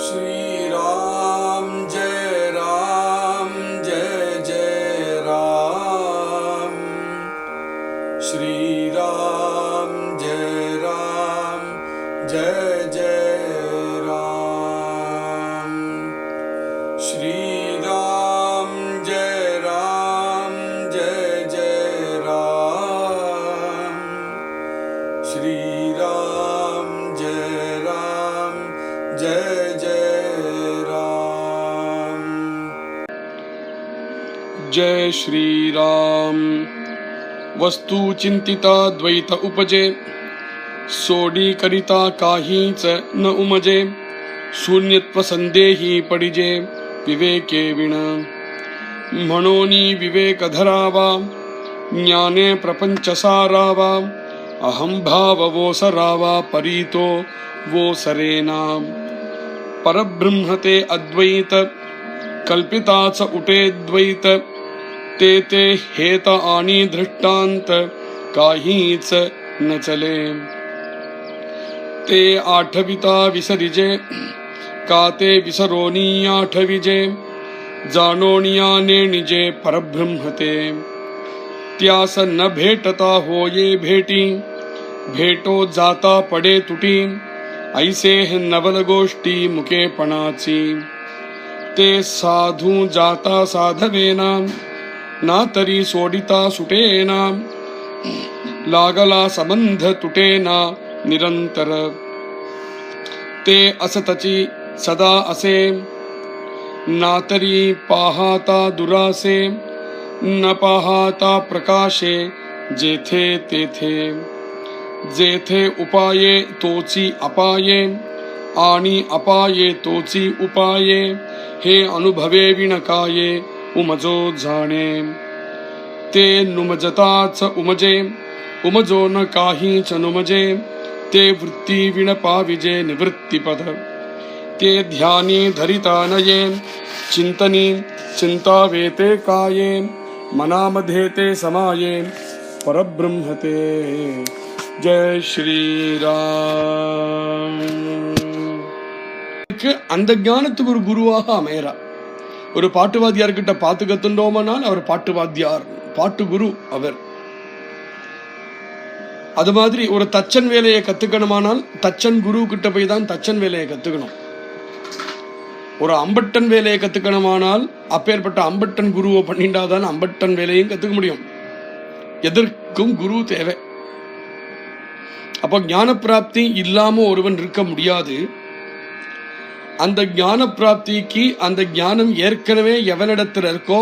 श्री राम जय जय राम। श्री राम जय जय राम। श्री राम जय जय राम। श्री राम जय जय राम। जय श्री राम। वस्तु चिंतिता द्वैत उपजे, सोडी करिता काहीच न उमजे। शून्यत्व संदेही पडिजे, विवेके विण म्हणोनी विवेक धरावा। ज्ञाने प्रपंच सारावा, अहम भाव वो सरावा। परीतो वो सरेना, परब्रह्मते अद्वैत कल्पिताच उटे द्वैत। ते हेत आणि दृष्टांत काहीच न चले। ते आठविता विसरिजे, का ते विसरोनी आठविजे। जाणोनियाने निजे परब्रह्मते, त्यास न भेटता होये भेटी। भेटो जाता पडे तुटी, ऐसे नवल गोष्टी मुकेपणाची। ते साधू जाता साधवेना, ना तरी सोडिता सुटेना। लागला संबंध तुटेना निरंतर। ते असतची सदा असे, ना तरी पाहता दुरासे। न पाहता प्रकाशे जेथे तेथे। जेथे उपाये तोची अपाये, आणि अपाये तोची उपाये। हे अनुभवे विणकाये उमजो जाणे। ते नुमजताच उमजे, उमजो न काहीच नुमजे। ते वृत्ती विण पाविजे निवृत्तीपद। ते ध्यानी धरिता नये, चिंतनी चिंतावेते काये। मनामध्ये ते समाये, परब्रह्मते जय श्री राम। அந்த ஞானத்துக்கு ஒரு குருவாக அமையறா. ஒரு பாட்டுவாத்தியார்கிட்ட பாத்து கத்துண்டோமானால் அவர் பாட்டுவாத்தியார், பாட்டு குரு அவர். அது மாதிரி ஒரு தச்சன் வேலையை கத்துக்கணுமானால் தச்சன் குரு கிட்ட போய் தான் தச்சன் வேலையை கத்துக்கணும். ஒரு அம்பட்டன் வேலையை கத்துக்கணுமானால் அப்பேற்பட்ட அம்பட்டன் குருவை பண்ணிண்டாதான் அம்பட்டன் வேலையும் கத்துக்க முடியும். எதற்கும் குரு தேவை. அப்போ ஞான பிராப்தி இல்லாம ஒருவன் இருக்க முடியாது. அந்த ஞான பிராப்திக்கு அந்த ஞானம் ஏற்கனவே எவனிடத்துல இருக்கோ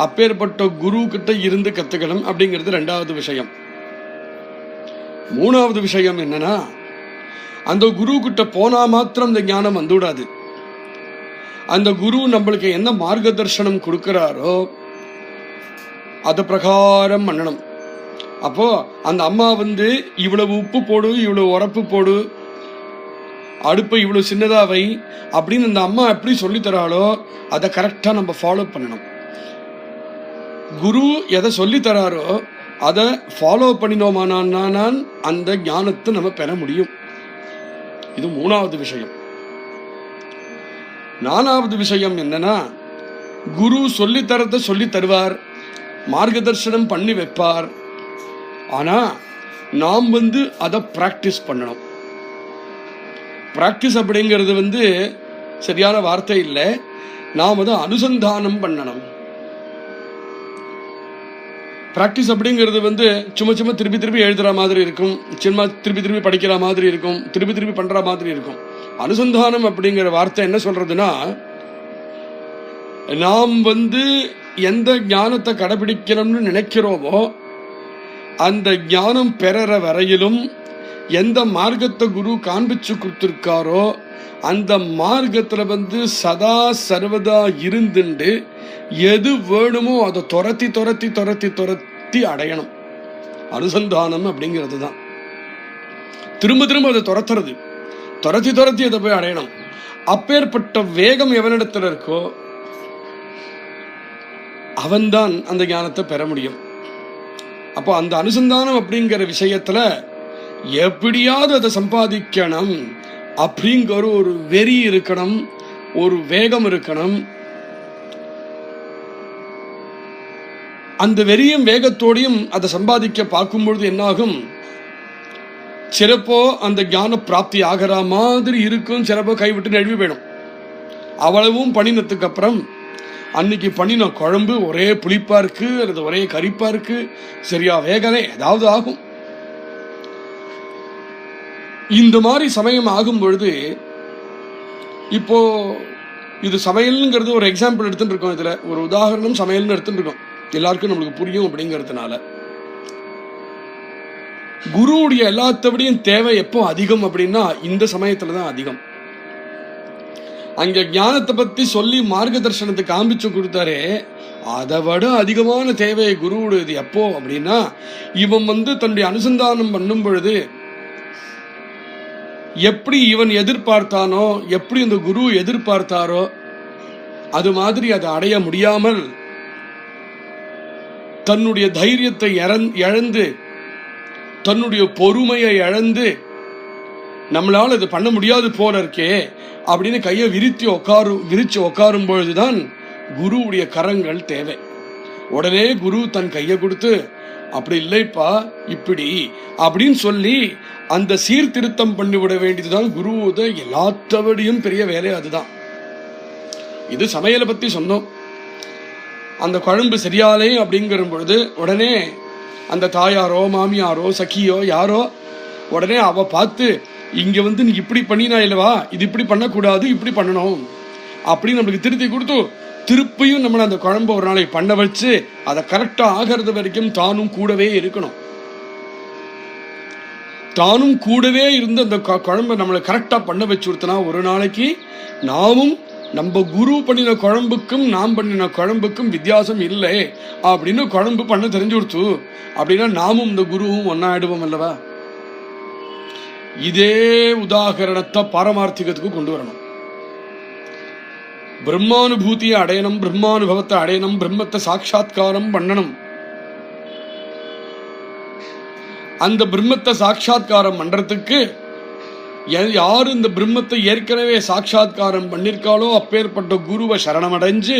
அப்பேற்பட்ட குரு கிட்ட இருந்து கத்துக்கணும் அப்படிங்கிறது ரெண்டாவது விஷயம். மூணாவது விஷயம் என்னன்னா, அந்த குரு கிட்ட போனா மாத்திரம் அந்த ஞானம் வந்துவிடாது. அந்த குரு நம்மளுக்கு என்ன மார்க்கதர்சனம் கொடுக்கிறாரோ அது பிரகாரம் பண்ணணும். அப்போ அந்த அம்மா இவ்வளவு உப்பு போடு, இவ்வளவு உரப்பு போடு, அடுப்பை இவ்வளவு சின்னதா வை அப்படின்னு அந்த அம்மா எப்படி சொல்லித்தராளோ அதை கரெக்டா நம்ம ஃபாலோ பண்ணணும். குரு எதை சொல்லித்தராரோ அதை ஃபாலோ பண்ணினோமானால் அந்த ஞானத்தை நம்ம பெற முடியும். இது மூணாவது விஷயம். நாலாவது விஷயம் என்னன்னா, குரு சொல்லித்தரத்தை சொல்லி தருவார், மார்க்கதர்சனம் பண்ணி வைப்பார். ஆனா நாம் அதை பிராக்டிஸ் பண்ணணும். பிராக்டிஸ் அப்படிங்கிறது சரியான வார்த்தை இல்லை. நாம் அதை அனுசந்தானம் பண்ணணும். பிராக்டிஸ் அப்படிங்கிறது சும்மா சும்மா திருப்பி திருப்பி எழுதுற மாதிரி இருக்கும், சும்மா திருப்பி திருப்பி படிக்கிற மாதிரி இருக்கும், திருப்பி திருப்பி பண்ற மாதிரி இருக்கும். அனுசந்தானம் அப்படிங்கிற வார்த்தை என்ன சொல்றதுன்னா, நாம் எந்த ஞானத்தை கடைபிடிக்கணும்னு நினைக்கிறோமோ அந்த ஞானம் பெறற வரையிலும் எந்த மார்க்கத்தை குரு காண்பிச்சு கொடுத்திருக்காரோ அந்த மார்க்கத்துல சதா சர்வதா இருந்துண்டு எது வேணுமோ அதை துரத்தி துரத்தி துரத்தி துரத்தி அடையணும். அனுசந்தானம் அப்படிங்கிறது தான் திரும்ப திரும்ப அதை துரத்துறது, துரத்தி துரத்தி அதை போய் அடையணும். அப்பேற்பட்ட வேகம் எவனிடத்துல இருக்கோ அவன்தான் அந்த ஞானத்தை பெற முடியும். அப்போ அந்த அனுசந்தானம் அப்படிங்கிற விஷயத்துல எப்படியாவது அதை சம்பாதிக்கணும் அப்படிங்கிற ஒரு வெறி இருக்கணும், ஒரு வேகம் இருக்கணும். அந்த வெறியும் வேகத்தோடையும் அதை சம்பாதிக்க பார்க்கும்பொழுது என்னாகும், சிலப்போ அந்த ஞான பிராப்தி ஆகிற மாதிரி இருக்கும், சிலப்போ கைவிட்டு நழுவி போயிடும். அவ்வளவும் பண்ணினதுக்கு அப்புறம் அன்னைக்கு பண்ணின குழம்பு ஒரே புளிப்பா இருக்கு அல்லது ஒரே கரிப்பா இருக்கு, சரியா வேகவே ஏதாவது ஆகும். இந்த மாதிரி சமயம் ஆகும் பொழுது, இப்போ இது சமையல்ங்கிறது ஒரு எக்ஸாம்பிள் எடுத்துட்டு இருக்கோம், இதுல ஒரு உதாரணம் சமையல்னு எடுத்துட்டு இருக்கோம், எல்லாருக்கும் நம்மளுக்கு புரியும் அப்படிங்கிறதுனால. குருவுடைய எல்லாத்தபடியும் தேவை எப்போ அதிகம் அப்படின்னா இந்த சமயத்துலதான் அதிகம். அங்க ஞானத்தை பத்தி சொல்லி மார்க்கதர்சனத்தை காமிச்சு கொடுத்தாரே, அதை விட அதிகமான தேவை குருவுடையது எப்போ அப்படின்னா, இவன் தன்னுடைய அனுசந்தானம் பண்ணும் பொழுது எப்படி இவன் எதிர்பார்த்தானோ, எப்படி அந்த குரு எதிர்பார்த்தாரோ அது மாதிரி அதை அடைய முடியாமல் தன்னுடைய தைரியத்தை இழந்து, தன்னுடைய பொறுமையை இழந்து, நம்மளால இது பண்ண முடியாது போல இருக்கே அப்படின்னு கையை விரிச்சு உட்காரும் பொழுதுதான் குருவுடைய கரங்கள் தேவை. உடனே குரு தன் கையை கொடுத்து, அப்படி இல்லைப்பா இப்படி அப்படின்னு சொல்லி அந்த சீர்திருத்தம் பண்ணிவிட வேண்டியதுதான் குருவோட எல்லாத்தபடியும் பெரிய வேலை. அதுதான் இது சமையலை பத்தி சொன்னோம். அந்த குழம்பு சரியாலே அப்படிங்கிற பொழுது உடனே அந்த தாயாரோ மாமியாரோ சகியோ யாரோ உடனே அவ பார்த்து, இங்க நீ இப்படி பண்ணினா இல்லவா, இது இப்படி பண்ணக்கூடாது, இப்படி பண்ணணும் அப்படின்னு நம்மளுக்கு திருத்தி கொடுத்து, திருப்பியும் நம்மளை அந்த குழம்பு ஒரு நாளைக்கு பண்ண வச்சு அதை கரெக்டா ஆகிறது வரைக்கும் தானும் கூடவே இருக்கணும். தானும் கூடவே இருந்து அந்த குழம்பை நம்மளை கரெக்டா பண்ண வச்சு கொடுத்தனா, ஒரு நாளைக்கு நாமும் நம்ம குரு பண்ணின குழம்புக்கும் நாம் பண்ணின குழம்புக்கும் வித்தியாசம் இல்லை அப்படின்னு குழம்பு பண்ண தெரிஞ்சு கொடுத்து அப்படின்னா நாமும் இந்த குருவும் ஒன்னாயிடுவோம் அல்லவா. இதே உதாகரணத்தை பாரமார்த்திகத்துக்கு கொண்டு வரணும். பிரம்மானுபூதியை அடையணும், பிரம்மானுபவத்தை அடையணும், பிரம்மத்தை சாட்சாத்காரம் பண்ணணும். அந்த பிரம்மத்தை சாட்சாத்காரம் பண்றதுக்கு யாரு இந்த பிரம்மத்தை ஏற்கனவே சாட்சாத்காரம் பண்ணிருக்காளோ அப்பேற்பட்ட குருவை சரணமடைஞ்சு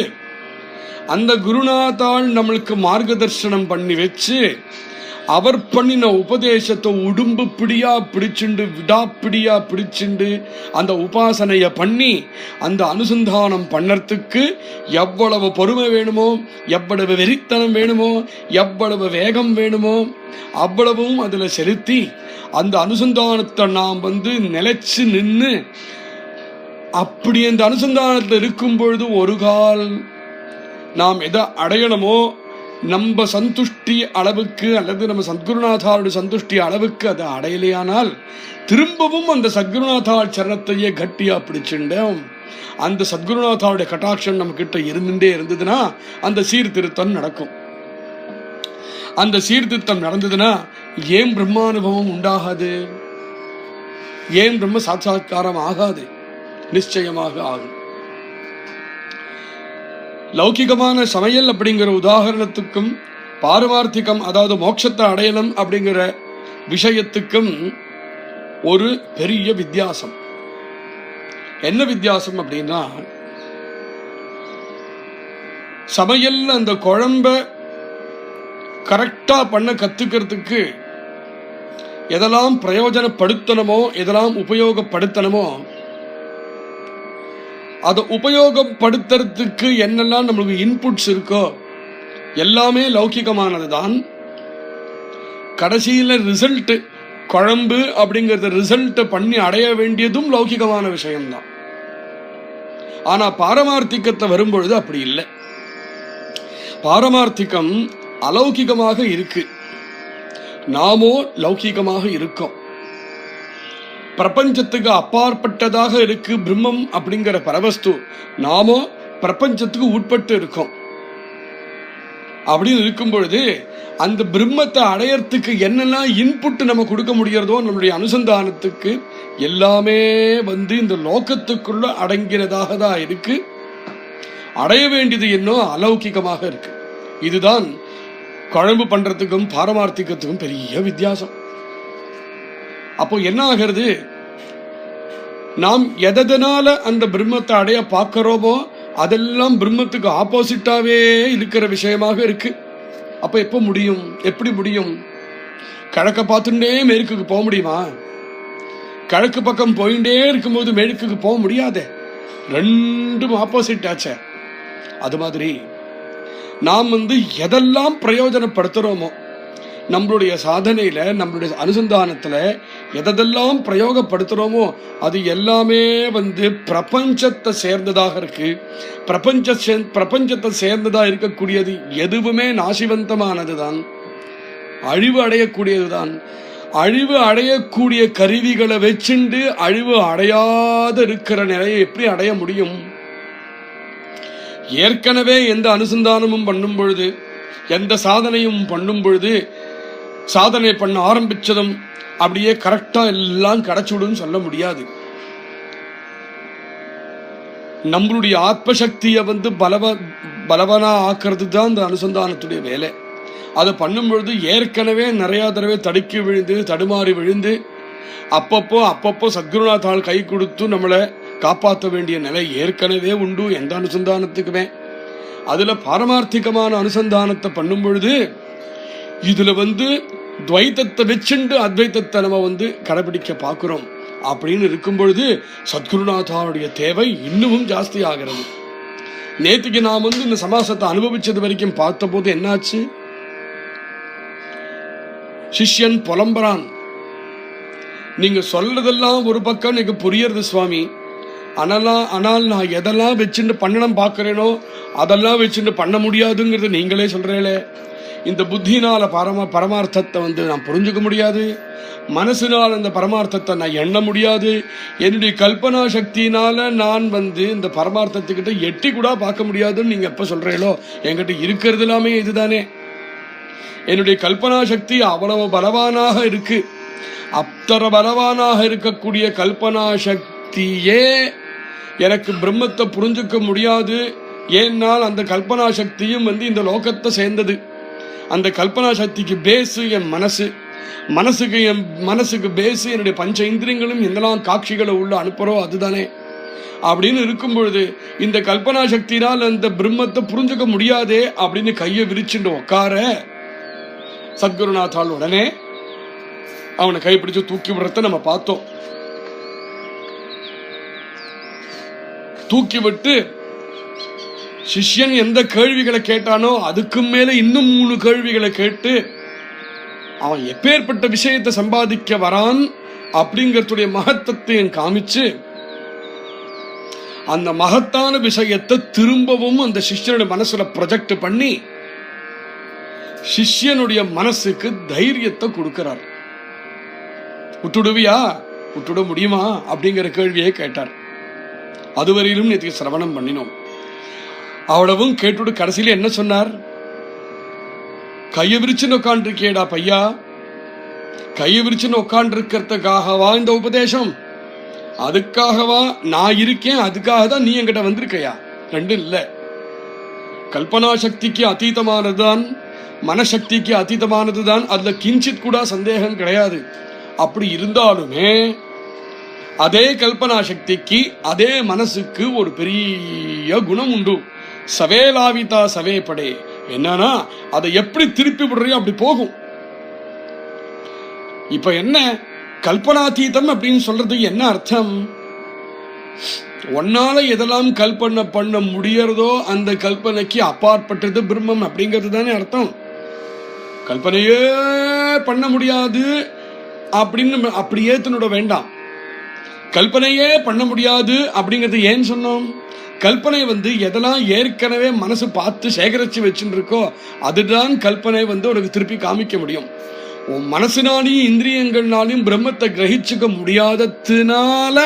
அந்த குருநாதாள் நம்மளுக்கு மார்க்கதர்சனம் பண்ணி வச்சு அவர் பண்ணின உபதேசத்தை உடும்பு பிடியா பிடிச்சுண்டு விடாப்பிடியா பிடிச்சுண்டு அந்த உபாசனைய பண்ணி அந்த அனுசந்தானம் பண்ணறதுக்கு எவ்வளவு பொறுமை வேணுமோ, எவ்வளவு வெறித்தனம் வேணுமோ, எவ்வளவு வேகம் வேணுமோ அவ்வளவும் அதுல செலுத்தி அந்த அனுசந்தானத்தை நாம் நிலைச்சு நின்று அப்படி அந்த அனுசந்தானத்தில் இருக்கும் பொழுது ஒரு கால் நாம் எதை அடையணுமோ நம்ம சந்துஷ்டி அளவுக்கு அல்லது நம்ம சத்குருநாதாருடைய சந்துஷ்டி அளவுக்கு அதை அடையலையானால் திரும்பவும் அந்த சத்குருநாதாள் சரணத்தையே கட்டியா பிடிச்சுட்டோம். அந்த சத்குருநாதாவுடைய கட்டாட்சம் நம்ம கிட்ட இருந்துட்டே இருந்ததுன்னா அந்த சீர்திருத்தம் நடக்கும். அந்த சீர்திருத்தம் நடந்ததுன்னா ஏன் பிரம்மானுபவம் உண்டாகாது, ஏன் பிரம்ம சாட்சாத்காரம் ஆகாது? நிச்சயமாக ஆகும். லௌகிகமான சமையல் அப்படிங்கிற உதாரணத்துக்கும் பாரமார்த்திகம் அதாவது மோட்சத்தை அடையணும் அப்படிங்கிற விஷயத்துக்கும் ஒரு பெரிய வித்தியாசம். என்ன வித்தியாசம் அப்படின்னா, சமையல்ல அந்த குழம்ப கரெக்டா பண்ண கத்துக்கிறதுக்கு எதெல்லாம் பிரயோஜனப்படுத்தணுமோ, எதெல்லாம் உபயோகப்படுத்தணுமோ அதை உபயோகப்படுத்துறதுக்கு என்னெல்லாம் நம்மளுக்கு இன்புட்ஸ் இருக்கோ எல்லாமே லௌகிகமானது தான். கடைசியில ரிசல்ட் குழம்பு அப்படிங்கறத ரிசல்ட் பண்ணி அடைய வேண்டியதும் லௌகிகமான விஷயம்தான். ஆனா பாரமார்த்திகத்தை வரும்பொழுது அப்படி இல்லை. பாரமார்த்திகம் அலௌகிகமாக இருக்கு, நாமோ லௌகிகமாக இருக்கோம். பிரபஞ்சத்துக்கு அப்பாற்பட்டதாக இருக்கு பிரம்மம் அப்படிங்கிற பரவஸ்து, நாமோ பிரபஞ்சத்துக்கு உட்பட்டு இருக்கோம். அப்படின்னு இருக்கும் பொழுது அந்த பிரம்மத்தை அடையறதுக்கு என்னெல்லாம் இன்புட் நம்ம கொடுக்க முடியறதோ நம்மளுடைய அனுசந்தானத்துக்கு எல்லாமே இந்த லோகத்துக்குள்ள அடங்கிறதாக தான் இருக்கு. அடைய வேண்டியது என்னோ அலௌகிகமாக இருக்கு. இதுதான் குழம்பு பண்றதுக்கும் பாரமார்த்திகத்துக்கும் பெரிய வித்தியாசம். அப்போ என்ன ஆகிறது, நாம் எதனால அந்த பிரம்மத்தை அடைய பார்க்கிறோமோ அதெல்லாம் பிரம்மத்துக்கு ஆப்போசிட்டாவே இருக்கிற விஷயமாக இருக்கு. அப்ப எப்ப முடியும்? எப்படி முடியும்? கிழக்க பார்த்துட்டே மேற்குக்கு போக முடியுமா? கிழக்கு பக்கம் போயிட்டே இருக்கும்போது மேற்குக்கு போக முடியாதே, ரெண்டும் ஆப்போசிட் ஆச்சே. அது மாதிரி நாம் எதெல்லாம் பிரயோஜனப்படுத்துறோமோ நம்மளுடைய சாதனையில, நம்மளுடைய அனுசந்தானத்துல எதெல்லாம் பிரயோகப்படுத்துறோமோ அது எல்லாமே பிரபஞ்சத்தை சேர்ந்ததாக இருக்கு. பிரபஞ்சத்தை சேர்ந்ததா இருக்கக்கூடியது எதுவுமே நாசிவந்தமானதுதான், அழிவு அடையக்கூடியதுதான். அழிவு அடையக்கூடிய கருவிகளை வச்சுண்டு அழிவு அடையாத இருக்கிற நிலையை எப்படி அடைய முடியும்? ஏற்கனவே எந்த அனுசந்தானமும் பண்ணும் பொழுது, எந்த சாதனையும் பண்ணும் பொழுது, சாதனை பண்ண ஆரம்பிச்சதும் அப்படியே கரெக்டா எல்லாம் கிடைச்சுடும் சொல்ல முடியாது. நம்மளுடைய ஆத்மசக்தியை பலவனா ஆக்குறது தான் இந்த அனுசந்தானத்துடைய வேலை. அதை பண்ணும் பொழுது ஏற்கனவே நிறைய தடவை தடுக்கி விழுந்து தடுமாறி விழுந்து அப்பப்போ சத்குருநாத்தால் கை கொடுத்து நம்மளை காப்பாற்ற வேண்டிய நிலை ஏற்கனவே உண்டு எந்த அனுசந்தானத்துக்குமே. அதுல பாரமார்த்திகமான அனுசந்தானத்தை பண்ணும் பொழுது இதுல துவைத்தத்தை வச்சுண்டு அத்வைத்தத்தை நம்ம கடைபிடிக்க பார்க்கிறோம். அப்படின்னு இருக்கும் பொழுது சத்குருநாத்தாவுடைய தேவை இன்னமும் ஜாஸ்தி ஆகிறது. நேற்றுக்கு நாம் இந்த சமாசத்தை அனுபவிச்சது வரைக்கும் பார்த்த போது என்னாச்சு? சிஷ்யன் புலம்புறான், நீங்க சொல்றதெல்லாம் ஒரு பக்கம் எனக்கு புரியறது சுவாமி, ஆனால் நான் எதெல்லாம் வச்சுட்டு பண்ணணும் பார்க்கிறேனோ அதெல்லாம் பண்ண முடியாதுங்கிறது நீங்களே சொல்றீங்களே. இந்த புத்தினால பரமார்த்தத்தை நான் புரிஞ்சுக்க முடியாது, மனசினால் அந்த பரமார்த்தத்தை நான் எண்ண முடியாது, என்னுடைய கல்பனா சக்தியினால நான் இந்த பரமார்த்தத்துக்கிட்ட எட்டி கூட பார்க்க முடியாதுன்னு நீங்க எப்ப சொல்றீங்களோ, என்கிட்ட இருக்கிறது எல்லாமே இதுதானே. என்னுடைய கல்பனா சக்தி அவ்வளவு பலவானாக இருக்கு. அத்தனை பலவானாக இருக்கக்கூடிய கல்பனா சக்தியே எனக்கு பிரம்மத்தை புரிஞ்சுக்க முடியாது. ஏன்னால் அந்த கல்பனா சக்தியும் இந்த லோகத்தை சேர்ந்தது. அந்த கல்பனா சக்திக்கு பேசு என் மனசு, மனசுக்கு பேசு என்னுடைய பஞ்ச இந்திரியங்களும் எந்தெல்லாம் காட்சிகளை உள்ள அனுப்புறோ அதுதானே. அப்படின்னு இருக்கும் பொழுது இந்த கல்பனா சக்தினால் அந்த பிரம்மத்தை புரிஞ்சுக்க முடியாதே அப்படின்னு கையை விரிச்சுட்டு உட்கார சத்குருநாத்தால் உடனே அவனை கைப்பிடிச்சு தூக்கி விடுறத நம்ம பார்த்தோம். தூக்கி விட்டு சிஷ்யன் எந்த கேள்விகளை கேட்டானோ அதுக்கு மேல இன்னும் 3 கேள்விகளை கேட்டு அவன் எப்பேற்பட்ட விஷயத்தை சம்பாதிக்க வரான் அப்படிங்கறதுடைய மகத்துவத்தை காமிச்சு அந்த மகத்தான விஷயத்தை திரும்பவும் அந்த சிஷ்யனுடைய மனசுல ப்ரொஜெக்ட் பண்ணி சிஷ்யனுடைய மனசுக்கு தைரியத்தை கொடுக்கிறார். விட்டுடுவியா, விட்டுட முடியுமா அப்படிங்கிற கேள்வியை கேட்டார். அதுவரையிலும் நேற்று சிரவணம் பண்ணினோம். அவ்வளவும் கேட்டுட்டு கடைசியில என்ன சொன்னார்? கையை விரிச்சுன்னு உட்காண்டிருக்கேடா பையா, கையை விரிச்சுன்னு உட்காண்டு இருக்கிறதுக்காகவா இந்த உபதேசம்? அதுக்காகவா நான் இருக்கேன்? அதுக்காக தான் நீ என்கிட்ட வந்திருக்கையா? ரெண்டும் இல்லை. கல்பனா சக்திக்கு அதீதமானதுதான், மனசக்திக்கு அதீதமானதுதான், அதுல கிஞ்சித் கூட சந்தேகம் கிடையாது. அப்படி இருந்தாலுமே அதே கல்பனா சக்திக்கு அதே மனசுக்கு ஒரு பெரிய குணம் உண்டு. சவேலாவிதா சவேப்படே. என்னன்னா அதை எப்படி திருப்பி விடுறியோ அப்படி போகும். இப்ப என்ன கல்பனாதீதம் அப்படின்னு சொல்றதுக்கு என்ன அர்த்தம்? ஒன்னால எதெல்லாம் கல்பனை பண்ண முடியறதோ அந்த கல்பனைக்கு அப்பாற்பட்டது பிரம்மம் அப்படிங்கிறது தானே அர்த்தம். கல்பனையே பண்ண முடியாது அப்படின்னு அப்படி ஏத்துனோட வேண்டாம். கல்பனையே பண்ண முடியாது அப்படிங்கிறது ஏன் சொன்னோம்? கல்பனை எதெல்லாம் ஏற்கனவே மனசு பார்த்து சேகரிச்சு வச்சுட்டு இருக்கோ அதுதான் கல்பனை உனக்கு திருப்பி காமிக்க முடியும். உன் மனசினாலையும் இந்திரியங்கள்னாலையும் பிரம்மத்தை கிரகிச்சுக்க முடியாததுனால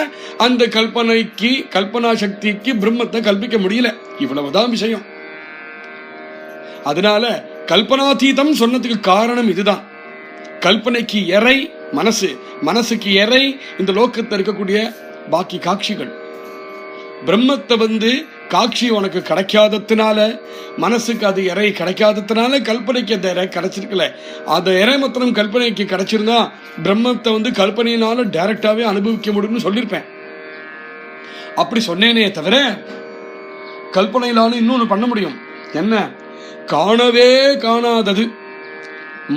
அந்த கல்பனா சக்திக்கு பிரம்மத்தை கல்பிக்க முடியல. இவ்வளவுதான் விஷயம். அதனால கல்பனாதீதம் சொன்னதுக்கு காரணம் இதுதான். கல்பனைக்கு எறை மனசு, மனசுக்கு எறை இந்த லோகத்தில் இருக்கக்கூடிய பாக்கி காட்சிகள். பிரம்மத்தை காட்சி உனக்கு கிடைக்காததுனால, மனசுக்கு அது இறை கிடைக்காததுனால கல்பனைக்கு அந்த இறை கிடைச்சிருக்கல. அந்த இறை மாத்திரம் கல்பனைக்கு கிடைச்சிருந்தா பிரம்மத்தை கல்பனையினால டைரக்டாவே அனுபவிக்க முடியும்னு சொல்லியிருப்பேன். அப்படி சொன்னேனே தவிர கல்பனையிலான இன்னொன்னு பண்ண முடியும். என்ன? காணவே காணாதது,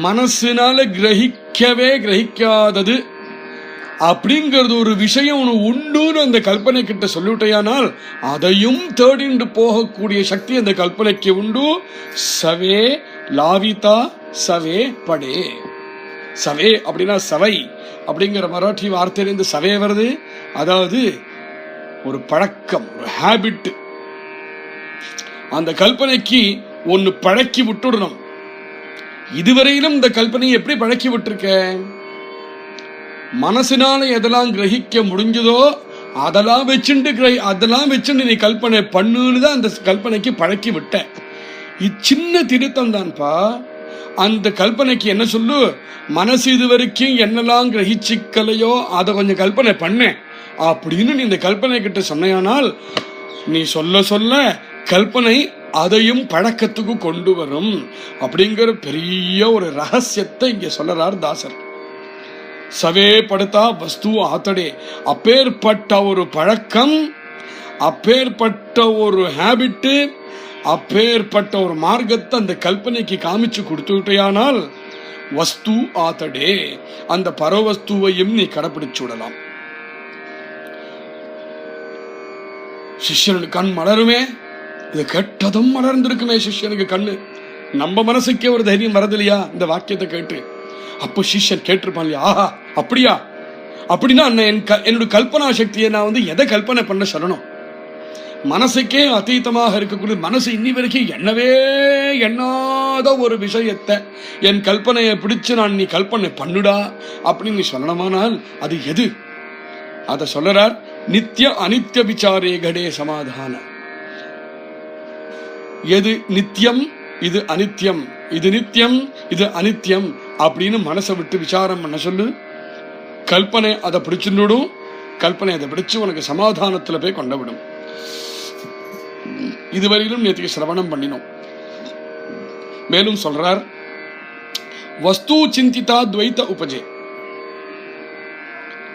மனசுனால கிரகிக்கவே கிரகிக்காதது அப்படிங்கிறது ஒரு விஷயம் உண்டுன்னு அந்த கல்பனை கிட்ட சொல்லிவிட்டையானால் அதையும் தேடிண்டு போகக்கூடிய சக்தி அந்த கல்பனைக்கு உண்டு. சவே லாவிதா சவே படே. சவே அப்படின்னா சவை அப்படிங்கிற மராட்டி வார்த்தையிலிருந்து சவே வருது. அதாவது ஒரு பழக்கம், ஒரு ஹேபிட். அந்த கல்பனைக்கு ஒன்னு பழக்கி விட்டுடணும். இதுவரையிலும் இந்த கல்பனையை எப்படி பழக்கி விட்டுருக்க? மனசினால எதெல்லாம் கிரகிக்க முடிஞ்சதோ அதெல்லாம் வச்சுட்டு நீ கல்பனை பண்ணுன்னு தான் அந்த கல்பனைக்கு பழக்கி விட்ட. சின்ன திருத்தம் தான்ப்பா. அந்த கல்பனைக்கு என்ன சொல்லு, மனசு இது வரைக்கும் என்னெல்லாம் கிரகிச்சிக்கலையோ அதை கொஞ்சம் கல்பனை பண்ண அப்படின்னு நீ இந்த கல்பனை கிட்ட சொன்னையானால் நீ சொல்ல சொல்ல கல்பனை அதையும் பழக்கத்துக்கு கொண்டு வரும் அப்படிங்கிற பெரிய ஒரு ரகசியத்தை இங்க சொல்லறார் தாசர். சவே படுத்தா வஸ்து ஆத்தடே. அப்பேற்பட்ட ஒரு பழக்கம், அப்பேற்பட்ட ஒரு ஹேபிட்டு, அப்பேற்பட்ட ஒரு மார்க்கத்தை அந்த கல்பனைக்கு காமிச்சு கொடுத்துவிட்டையானால் வஸ்து ஆத்தடே, அந்த பரவஸ்துவையும் நீ கடைபிடிச்சு விடலாம். சிஷ்யனுக்கு கண் மலருமே. இது கேட்டதும் மலர்ந்திருக்குமே சிஷ்யனுக்கு கண்ணு. நம்ம மனசுக்கே ஒரு தைரியம் வரதில்லையா இந்த வாக்கியத்தை கேட்டு? அப்போ சிஷ்யன் கேட்டிருப்பான் இல்லையா, ஆஹா அப்படியா, அப்படின்னா என்னோட கல்பனா சக்தியை நான் எதை கல்பனை பண்ண சொல்லணும்? மனசுக்கே அதீதமாக இருக்கக்கூடிய மனசு இன்னி வரைக்கும் எண்ணவே எண்ணாத ஒரு விஷயத்தை என் கல்பனையை பிடிச்சு நான் நீ கல்பனை பண்ணுடா அப்படின்னு நீ சொல்லணுமானால் அது எது? அத சொல்லறார். நித்திய அனித்ய விசாரே கடே சமாதான. எது நித்தியம், இது அனித்யம், இது நித்தியம், இது அனித்யம் அப்படின்னு மனசை விட்டு விசாரம் பண்ண சொல்லு. கல்பனை அதை பிடிச்சுடும். கல்பனை அதை பிடிச்சு உனக்கு சமாதானத்துல போய் கொண்டு விடும். இதுவரையிலும் நேற்றுக்கு சிரவணம் பண்ணினோம். மேலும் சொல்றார், வஸ்து சிந்திதா துவைத்த உபஜே.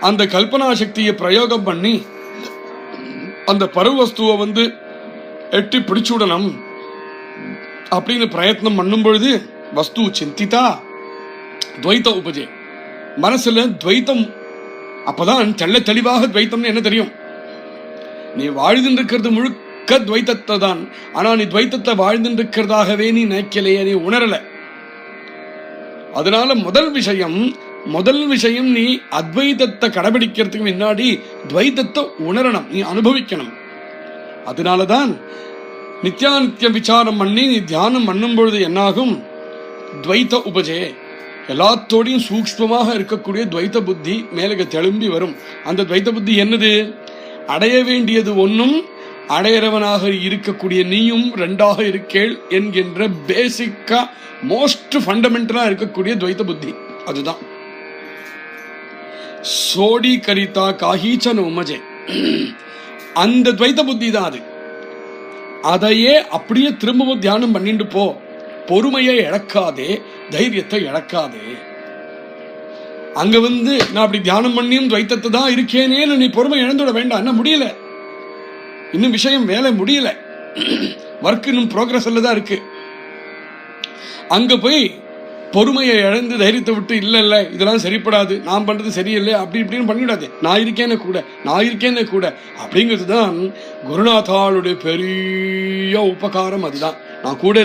அந்த கல்பனா சக்தியை பிரயோகம் பண்ணி அந்த பருவஸ்துவை எட்டி பிடிச்சு விடணும் அப்படின்னு பிரயத்னம் பண்ணும் பொழுது வஸ்து சிந்திதா துவைத்த உபஜே. மனசுல துவைத்தம் அப்பதான் தெள்ள தெளிவாக துவைத்தம்னு என்ன தெரியும். நீ வாழ்ந்துருக்கிறது முழுக்க துவைத்தத்தை தான். ஆனா நீ துவைத்தத்தை வாழ்ந்துருக்கிறதாகவே நீ நினைக்கலையே, நீ உணரல. அதனால முதல் விஷயம் நீ அத்வைதத்தை கடைபிடிக்கிறதுக்கு முன்னாடி துவைத்தத்தை உணரணும், நீ அனுபவிக்கணும். அதனாலதான் நித்தியானித்திய விசாரம் பண்ணி நீ தியானம் பண்ணும் பொழுது என்னாகும், துவைத்த உபஜே, எல்லாத்தோடையும் சூக்ஷ்மமாக இருக்கக்கூடிய துவைத்த புத்தி மேலக தெளும்பி வரும். அந்த துவைத்த புத்தி என்னது? அடைய வேண்டியது ஒன்னும் அடையறவனாக இருக்கக்கூடிய நீயும் ரெண்டாக இருக்கேள் என்கின்ற பேசிக்கா மோஸ்ட் ஃபண்டமெண்டலா இருக்கக்கூடிய துவைத்த புத்தி. அதுதான் சோடி கரிதா காஹீச்சன உமஜே. அந்த துவைத்த புத்தி தான் அது. அதையே அப்படியே திரும்பவும் தியானம் பண்ணிட்டு போ. பொறுமையை இழக்காதே, தைரியத்தை இழக்காதே. அங்க நான் அப்படி தியானம் பண்ணியும் துவைத்தத்தை தான் இருக்கேனேன்னு நீ பொறுமை இழந்துட வேண்டாம். என்ன முடியல, இன்னும் விஷயம் வேலை முடியல, ஒர்க் இன்னும் ப்ரோக்ரஸ்ல தான் இருக்கு. அங்க போய் பொறுமையை இழந்து தைரியத்தை விட்டு இல்ல இதெல்லாம் சரிப்படாது, நான் பண்றது சரியில்லை அப்படி இப்படின்னு பண்ணிடாது. நான் இருக்கேன்னு கூட அப்படிங்கிறது தான் குருநாதாளுடைய பெரிய உபகாரம். அதுதான் நான் கூட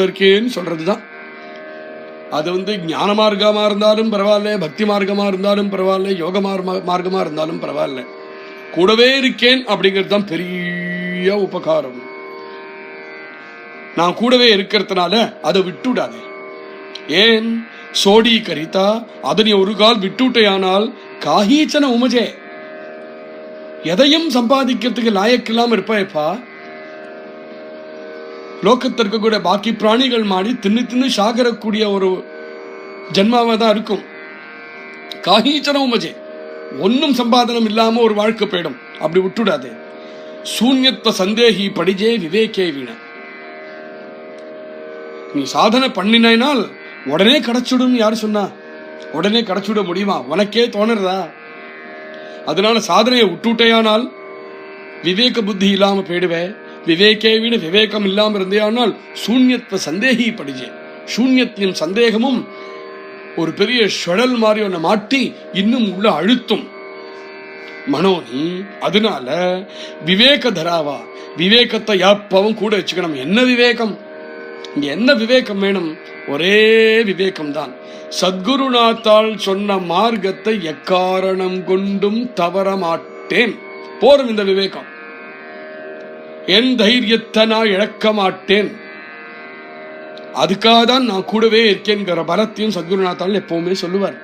இருக்கேன்னு சொல்றதுதான். அது ஞான மார்க்கமா இருந்தாலும் பரவாயில்ல, பக்தி மார்க்கமா இருந்தாலும் பரவாயில்ல, யோக மார்க்கமா இருந்தாலும் பரவாயில்ல, கூடவே இருக்கேன் அப்படிங்கிறது தான் பெரிய உபகாரம். நான் கூடவே இருக்கிறதுனால அதை விட்டுடாதே. ஏன்? சோடி கரிதா, அதனை ஒரு கால் விட்டுட்டையானால் காஹீச்சன உமஜே, எதையும் சம்பாதிக்கிறதுக்கு லாயக்கில்லாம இருப்பேப்பா. லோகத்திற்கு கூட பாக்கி பிராணிகள் மாடி தின்னு சாகரக்கூடிய ஒரு ஜன்மாவா தான் இருக்கும். காஹீச்சன உமஜே, ஒன்னும் சம்பாதனம் இல்லாம ஒரு வாழ்க்கை போயிடும். அப்படி விட்டுடாதே. சூன்யத்த சந்தேகி படிஜே விவேகே வீண. நீ சாதனை பண்ணினால் உடனே கிடைச்சுடும் யாரு சொன்னா? உடனே கிடைச்சுட முடியுமா? உனக்கே தோணுறதா? அதனால சாதனையை விட்டுட்டேயானால் விவேக புத்தி இல்லாம போயிடுவேன். விவேகே விட விவேகம் இல்லாம இருந்தேயானால் சூன்யத்துவ சந்தேகி படிச்சேன். சூன்யத்தின் சந்தேகமும் ஒரு பெரிய ஷடல் மாதிரி ஒன்ன மாட்டி இன்னும் உள்ள அழுத்தும் மனோனி. அதனால விவேக தராவா, விவேகத்தை எப்பவும் கூட வச்சுக்கணும். என்ன விவேகம், இங்க என்ன விவேகம் வேணும்? ஒரே விவேகம் தான். சத்குருநாத்தால் சொன்ன மார்க்கத்தை எக்காரணம் கொண்டும் தவற மாட்டேன், போரும் இந்த விவேகம். என் தைரியத்தை நான் இழக்க மாட்டேன், அதுக்காக தான் நான் கூடவே இருக்கேங்கிற பலத்தையும் சத்குருநாத்தால் எப்பவுமே சொல்லுவார்,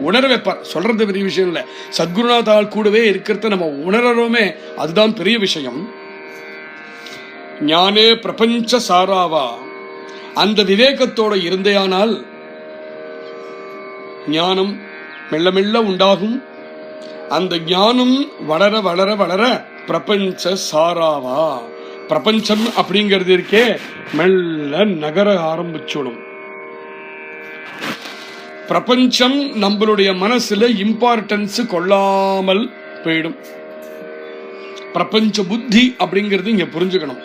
உணர வைப்பார். சொல்றது பெரிய விஷயம் இல்ல, சத்குருநாத்தால் கூடவே இருக்கிறத நம்ம உணர்றோமே அதுதான் பெரிய விஷயம். ஞானே பிரபஞ்ச சாராவா, அந்த விவேகத்தோட இருந்தேயானால் ஞானம் மெல்ல மெல்ல உண்டாகும். அந்த ஞானம் வளர வளர வளர பிரபஞ்ச சாராவா, பிரபஞ்சம் அப்படிங்கிறது இருக்கே மெல்ல நகர ஆரம்பிச்சுடும். பிரபஞ்சம் நம்மளுடைய மனசுல இம்பார்ட்டன்ஸ் கொள்ளாமல் போயிடும். பிரபஞ்ச புத்தி அப்படிங்கிறது இங்க புரிஞ்சுக்கணும்.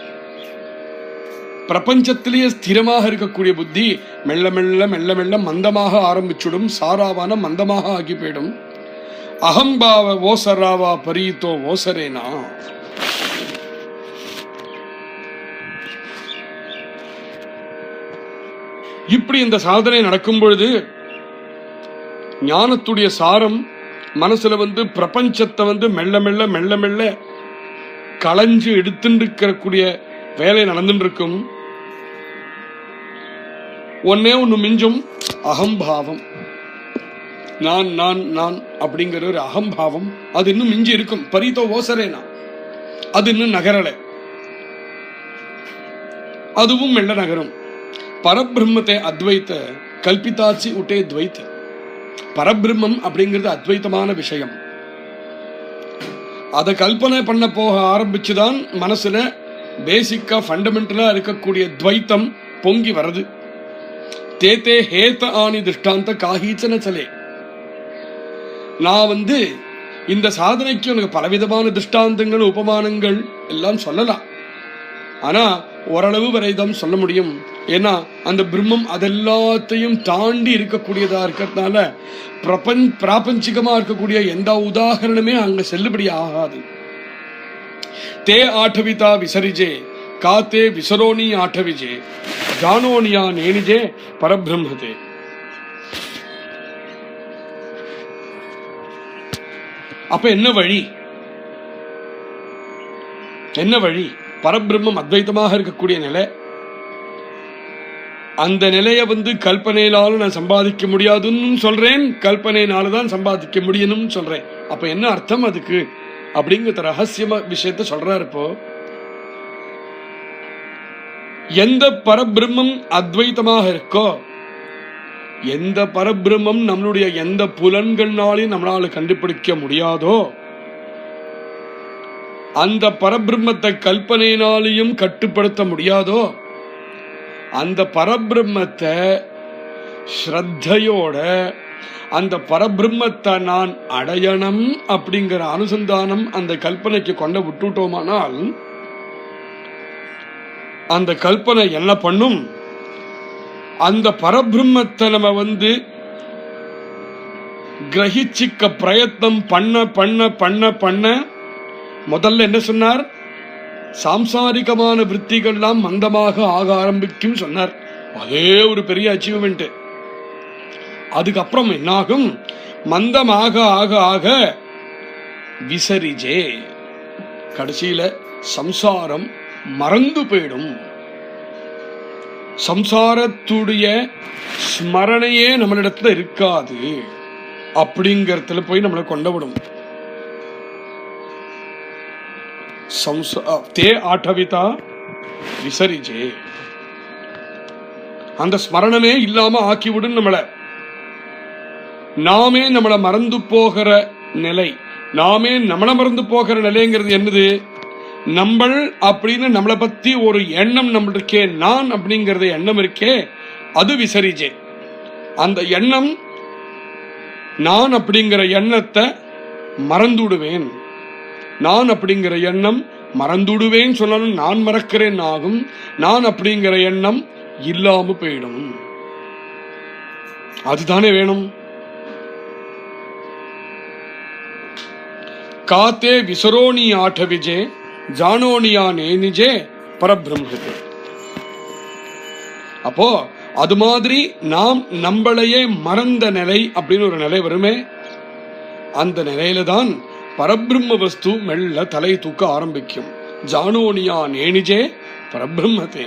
பிரபஞ்சத்திலேயே ஸ்திரமாக இருக்கக்கூடிய புத்தி மெல்ல மெல்ல மெல்ல மெல்ல மந்தமாக ஆரம்பிச்சுடும். சாராவான மந்தமாக ஆகி போயிடும். அகம்பாவ ஓசராவா பரீத்தோ ஓசரேனா, இப்படி இந்த சாதனை நடக்கும் பொழுது ஞானத்துடைய சாரம் மனசுல பிரபஞ்சத்தை மெல்ல மெல்ல மெல்ல மெல்ல களைஞ்சு எடுத்துட்டு இருக்கக்கூடிய வேலை நடந்துட்டு இருக்கும். ஒன்னே ஒண்ணு மிஞ்சும், அகம்பாவம். நான் நான் நான் அப்படிங்கிற ஒரு அகம்பாவம் அது இன்னும் மிஞ்சி இருக்கும். பரீதோ ஓசரேனா, அது இன்னும் நகரல, அதுவும் மெல்ல நகரும். பரபிரம்மத்தை அத்வைத்த கல்பித்தாச்சி உட்டே துவைத்த. பரபிரம்மம் அப்படிங்கிறது அத்வைத்தமான விஷயம். அதை கல்பனை பண்ண போக ஆரம்பிச்சுதான் மனசுல பேசிக்கா ஃபண்டமெண்டலா இருக்கக்கூடிய துவைத்தம் பொங்கி வருது. தேத்தே ஹேத ஆணி திருஷ்டாந்த காஹீச்சன சலே. நான் இந்த சாதனைக்கு எனக்கு பலவிதமான திருஷ்டாந்தங்கள் உபமானங்கள் எல்லாம் சொல்லலாம். ஆனா ஓரளவு வரைதான் சொல்ல முடியும். ஏன்னா அந்த பிரம்மம் அதெல்லாத்தையும் தாண்டி இருக்கக்கூடியதா இருக்கிறதுனால பிராபஞ்சிகமா இருக்கக்கூடிய எந்த உதாரணமே அங்க செல்லுபடி ஆகாது. தே ஆட்டவிதா விசரிஜே காத்தே விசரோனி ஆட்டவிஜே ஜானோனியா நேனிஜே பரபிரம்மதே. அப்ப என்ன வழி? என்ன வழி? பரபிரம்மம் அத்வைத்தமாக இருக்கக்கூடிய நிலை. அந்த நிலைய கல்பனையினாலும் நான் சம்பாதிக்க முடியாதுன்னு சொல்றேன், கல்பனையினாலதான் சம்பாதிக்க முடியணும் சொல்றேன். அப்ப என்ன அர்த்தம் அதுக்கு அப்படிங்கிற ரகசியமா விஷயத்த சொல்றாரு. இப்போ எந்த பரபிரம்மம் அத்வைத்தமாக இருக்கோ, எந்த பரபிரம்மம் நம்மளுடைய எந்த புலன்கள்னாலையும் நம்மளால கண்டுபிடிக்க முடியாதோ, அந்த பரபிரம்மத்தை கல்பனையினாலையும் கட்டுப்படுத்த முடியாதோ, அந்த பரபிரம்மத்தை ஸ்ரத்தையோட அந்த பரபிரம்மத்தை நான் அடையணும் அப்படிங்கிற அனுசந்தானம் அந்த கல்பனைக்கு கொண்டு விட்டுட்டோமானால் அந்த கல்பனை என்ன பண்ணும்? அந்த பரபிரம்மத்தை நம்ம கிரகிச்சிக்க பிரயத்னம் பண்ண பண்ண பண்ண பண்ண முதல்ல என்ன சொன்னார்? சாம்சாரிகமான விருத்திகள்லாம் மந்தமாக ஆக ஆரம்பிக்கும் சொன்னார். அதே ஒரு பெரிய அச்சீவ்மெண்ட். அதுக்கப்புறம் என்னாகும்? மந்தமாக ஆக ஆக விசரிஜே, கடைசியில சம்சாரம் மறந்து போயிடும். சம்சாரத்துடைய ஸ்மரணையே நம்மளிடத்துல இருக்காது அப்படிங்கறதுல போய் நம்மளை கொண்டவிடும். தே ஆட்டவிதா விசரிஜே, அந்த ஸ்மரணமே இல்லாம ஆக்கிவிடும் நம்மள. நாமே நம்மளை மறந்து போகிற நிலை, நாமே நம்மளை மறந்து போகிற நிலைங்கிறது என்னது? நம்மள் அப்படின்னு நம்மளை பத்தி ஒரு எண்ணம் நம்மளுக்கே, நான் அப்படிங்கறது எண்ணம் இருக்கே, அது விசரிஜே. அந்த எண்ணம், நான் அப்படிங்கிற எண்ணத்தை மறந்துடுவேன். நான் அப்படிங்கிற எண்ணம் மறந்துடுவேன் சொன்னாலும் நான் மறக்கிறேன் ஆகும். நான் அப்படிங்கிற எண்ணம் இல்லாம போயிடும். அதுதானே வேணும். காத்தே விசரோணி ஆட்ட விஜே ஜானோனியா நேனிஜே பரபிரம்மதே. அப்போ அது மாதிரி நாம் நம்மளையே மறந்த நிலை அப்படின்னு ஒரு நிலை வருமே, அந்த நிலையில தான் பரபிரம்ம வஸ்து மெல்ல தலை தூக்க ஆரம்பிக்கும். ஜானோனியா நேனிஜே பரபிரம்மதே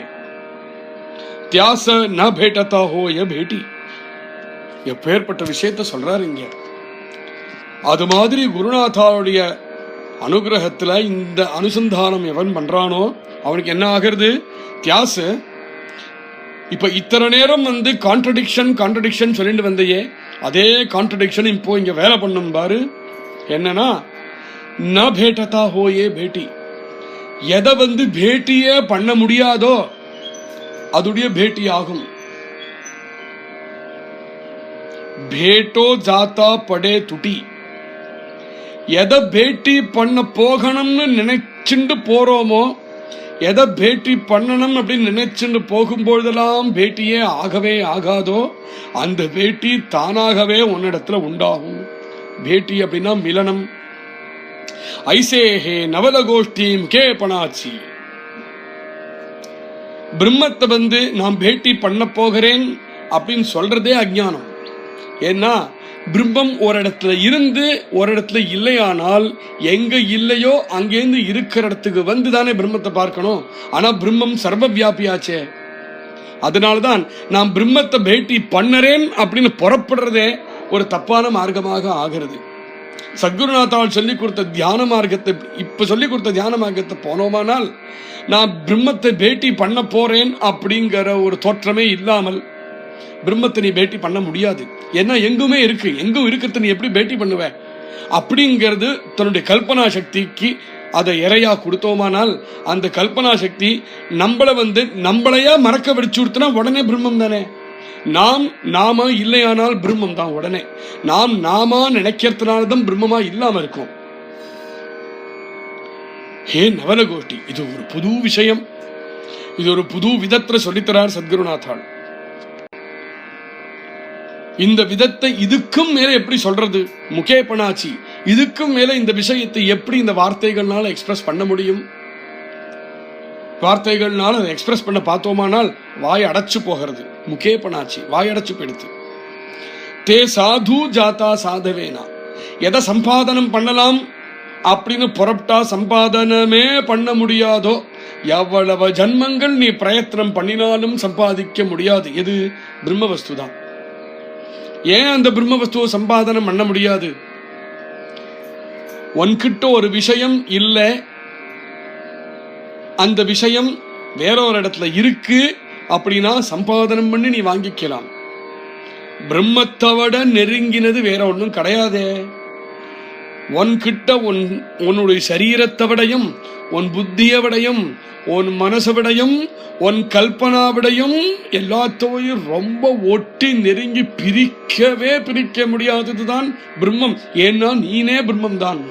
தியாச ந பேட்டதா ஹோய பேட்டி. எப்பேற்பட்ட விஷயத்த சொல்றாரு இங்க. அது மாதிரி குருநாதாவுடைய அனுகிரகத்துல இந்த அனுசந்தானம் எவன் பண்றானோ அவனுக்கு என்ன ஆகிறது? தியாச. இப்ப இத்தனை நேரம் கான்ட்ரடிக்ஷன் சொல்லிட்டு வந்தையே, அதே கான்ட்ரடிக்ஷன் இப்போ இங்க வேலை பண்ணும் பாரு. என்னன்னா ந பேட்டதா ஹோயே பேட்டி. எதை பேட்டியே பண்ண முடியாதோ அதுடைய பேட்டி ஆகும். பேட்டோ ஜாத்தா படே துட்டி. எதை பேட்டி பண்ண போகணும்னு நினைச்சுண்டு போறோமோ, எதை பேட்டி பண்ணணும் அப்படின்னு நினைச்சுட்டு போகும்பொழுதெல்லாம் பேட்டியே ஆகவே ஆகாதோ அந்த பேட்டி தானாகவே உன்னிடத்துல உண்டாகும். பேட்டி அப்படின்னா மிலனம். ஐசேஹே நவல கோஷ்டி முகே பணாச்சி. பிரம்மத்தை நான் பேட்டி பண்ண போகிறேன் அப்படின்னு சொல்றதே அஜ்ஞானம். ஏன்னா பிரம்மம் ஒரு இடத்துல இருந்து ஒரு இடத்துல இல்லையானால் எங்க இல்லையோ அங்கேருந்து இருக்கிற இடத்துக்கு தானே பிரம்மத்தை பார்க்கணும். ஆனா பிரம்மம் சர்வ வியாபியாச்சே. அதனால்தான் நான் பிரம்மத்தை பேட்டி பண்ணறேன் அப்படின்னு புறப்படுறதே ஒரு தப்பான மார்க்கமாக ஆகிறது. சத்குருநாத்தால் சொல்லிக் கொடுத்த தியான மார்க்கத்தை இப்ப சொல்லிக் கொடுத்த தியான மார்க்கத்தை போனோமானால் நான் பிரம்மத்தை பேட்டி பண்ண போறேன் அப்படிங்கிற ஒரு தோற்றமே இல்லாமல் பிரம்மத்தை நீ பேட்டி பண்ண முடியாது. ஏன்னா எங்குமே இருக்கு, எங்கும் இருக்கிறத நீ எப்படி பேட்டி பண்ணுவ அப்படிங்கிறது தன்னுடைய கல்பனா சக்திக்கு அதை இறையா கொடுத்தோமானால் அந்த கல்பனா சக்தி நம்மள நம்மளையா மறக்க வச்சு கொடுத்தனா உடனே பிரம்மம் தானே. நாம இல்லையானால் பிரம்மம் தான். உடனே நாம நினைக்கிறதுனாலதான் பிரம்மமா இல்லாம இருக்கும். ஹே நவல கோஷ்டி, இது ஒரு புது விஷயம். இது ஒரு புது விதத்துல சொல்லித்தரார் சத்குருநாத்தாள். இந்த விதத்தை இதுக்கும் மேல எப்படி சொல்றது? முகே பணாச்சி. இதுக்கும் மேல இந்த விஷயத்தை எப்படி இந்த வார்த்தைகள்னால எக்ஸ்பிரஸ் பண்ண முடியும்? வார்த்தைகள்னால அதை எக்ஸ்பிரஸ் பண்ண பார்த்தோமானால் வாய் அடைச்சு போகிறது. முகே பணாச்சி, வாய் அடைச்சு போயிடுது. தே சாது ஜாத்தா சாதவேனா. எதை சம்பாதனம் பண்ணலாம் அப்படின்னு புறப்பட்டா சம்பாதனமே பண்ண முடியாதோ, எவ்வளவு ஜன்மங்கள் நீ பிரயத்தனம் பண்ணினாலும் சம்பாதிக்க முடியாது. எது? பிரம்ம வஸ்து தான். ஏன் அந்த பிரம்ம வஸ்துவை சம்பாதனம் பண்ண முடியாது? உன்கிட்ட ஒரு விஷயம் இல்லை, அந்த விஷயம் வேற ஒரு இடத்துல இருக்கு அப்படின்னா சம்பாதனம் பண்ணி நீ வாங்கிக்கலாம். பிரம்மத்தை விட நெருங்கினது வேற ஒன்றும் கிடையாதே. உன்கிட்ட உன்னுடைய சரீரத்தை விடையும் உன் புத்தியை விடையும் உன் மனசை விடையும் உன் கல்பனா விடையும் எல்லாத்தையும் ரொம்ப ஒட்டி நெருங்கி பிரிக்க முடியாததுதான் பிரம்மம். ஏன்னா நீனே பிரம்மம் தான்.